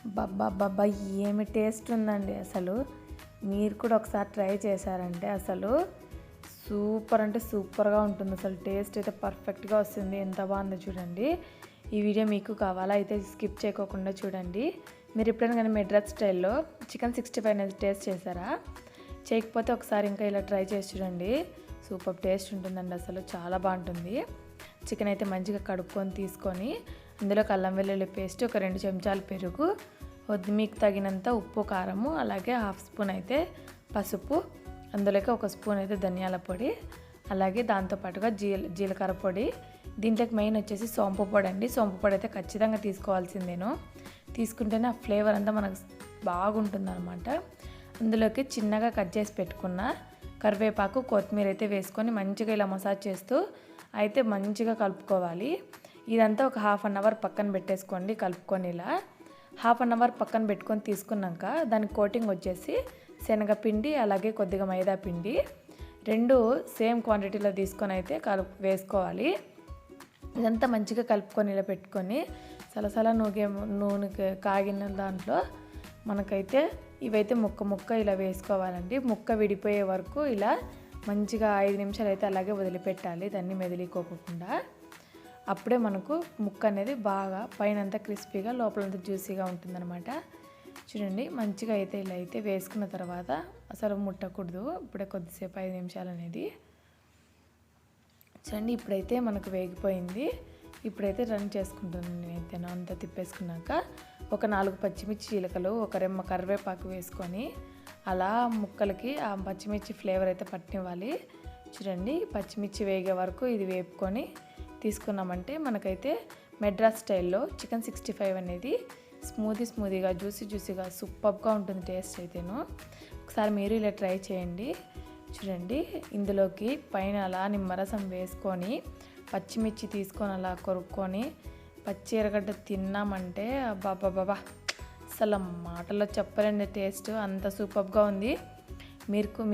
అబ్బబ్బబ్బబ్బా! ఏమి టేస్ట్ ఉందండి అసలు. మీరు కూడా ఒకసారి ట్రై చేశారంటే అసలు సూపర్ అంటే సూపర్‌గా ఉంటుంది. అసలు టేస్ట్ అయితే పర్ఫెక్ట్‌గా వస్తుంది. ఎంత బాగుందో చూడండి. ఈ వీడియో మీకు కావాలా అయితే స్కిప్ చేయకోకుండా చూడండి. మీరు ఎప్పుడైనా కానీ మెడ్రాస్ స్టైల్‌లో చికెన్ 65 అనేది టేస్ట్ చేశారా? చేయకపోతే ఒకసారి ఇంకా ఇలా ట్రై చేసి చూడండి. సూపర్ టేస్ట్ ఉంటుందండి అసలు. చాలా బాగుంటుంది. చికెన్ అయితే మంచిగా కడుక్కొని తీసుకొని అందులోకి అల్లం వెల్లుల్లి పేస్ట్, ఒక 2 చెంచాలు పెరుగు, మీకు తగినంత ఉప్పు, కారము, అలాగే హాఫ్ స్పూన్ అయితే పసుపు, అందులోకి 1 స్పూన్ అయితే ధనియాల పొడి, అలాగే దాంతోపాటుగా జీలకర్ర పొడి. దీంట్లోకి మెయిన్ వచ్చేసి సోంపు పొడి అండి. సోంపు పొడి అయితే ఖచ్చితంగా తీసుకోవాల్సిందేను. తీసుకుంటేనే ఆ ఫ్లేవర్ అంతా మనకు బాగుంటుందన్నమాట. అందులోకి చిన్నగా కట్ చేసి పెట్టుకున్న కరివేపాకు, కొత్తిమీర అయితే వేసుకొని మంచిగా ఇలా మసాజ్ చేస్తూ అయితే మంచిగా కలుపుకోవాలి. ఇదంతా ఒక హాఫ్ అన్ అవర్ పక్కన పెట్టేసుకోండి. కలుపుకొని ఇలా హాఫ్ అన్ అవర్ పక్కన పెట్టుకొని తీసుకున్నాక దానికి కోటింగ్ వచ్చేసి శనగపిండి, అలాగే కొద్దిగా మైదా పిండి 2 సేమ్ క్వాంటిటీలో తీసుకొని అయితే వేసుకోవాలి. ఇదంతా మంచిగా కలుపుకొని ఇలా పెట్టుకొని సలసల నూనె కాగిన దాంట్లో మనకైతే ఇవైతే ముక్క ఇలా వేసుకోవాలండి. ముక్క విడిపోయే వరకు ఇలా మంచిగా 5 నిమిషాలు అయితే అలాగే వదిలిపెట్టాలి, దాన్ని మెదిలికోకుండా. అప్పుడే మనకు ముక్క అనేది బాగా పైనంతా క్రిస్పీగా లోపలంతా జ్యూసీగా ఉంటుందన్నమాట. చూడండి మంచిగా అయితే ఇలా అయితే వేసుకున్న తర్వాత అసలు ముట్టకూడదు. ఇప్పుడే కొద్దిసేపు 5 నిమిషాలు అనేది చూడండి. ఇప్పుడైతే మనకు వేగిపోయింది. ఇప్పుడైతే రన్ చేసుకుంటాను నేనైతే. అంతా తిప్పేసుకున్నాక ఒక 4 పచ్చిమిర్చి చీలకలు, ఒక రెమ్మ కరివేపాకు వేసుకొని అలా ముక్కలకి ఆ పచ్చిమిర్చి ఫ్లేవర్ అయితే పట్టివ్వాలి. చూడండి పచ్చిమిర్చి వేగే వరకు ఇది వేపుకొని తీసుకున్నామంటే మనకైతే మెడ్రాస్ స్టైల్లో చికెన్ 65 అనేది స్మూదీగా జ్యూసీగా సూపర్గా ఉంటుంది టేస్ట్ అయితేను. ఒకసారి మీరు ఇలా ట్రై చేయండి. చూడండి ఇందులోకి పైన అలా నిమ్మరసం వేసుకొని పచ్చిమిర్చి తీసుకొని అలా కొరుక్కొని పచ్చి ఎర్రగడ్డ తిన్నామంటే అబ్బాబ్బాబ్బా అసలు మాటల్లో చెప్పలేండి టేస్ట్ అంత సూపర్గా ఉంది.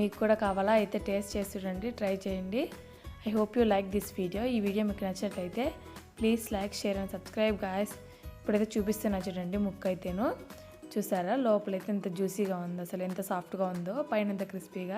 మీకు కూడా కావాలా అయితే టేస్ట్ చేసి చూడండి, ట్రై చేయండి. I hope you like this video. ఈ వీడియో మీకు నచ్చినట్లయితే please like, share and subscribe guys. ఇప్పుడైతే చూపిస్తున్నా చూడండి ముక్క అయితేను. చూసారా లోపలైతే ఎంత జ్యూసీగా ఉందో, అసలు ఎంత సాఫ్ట్గా ఉందో, పైన ఎంత క్రిస్పీగా.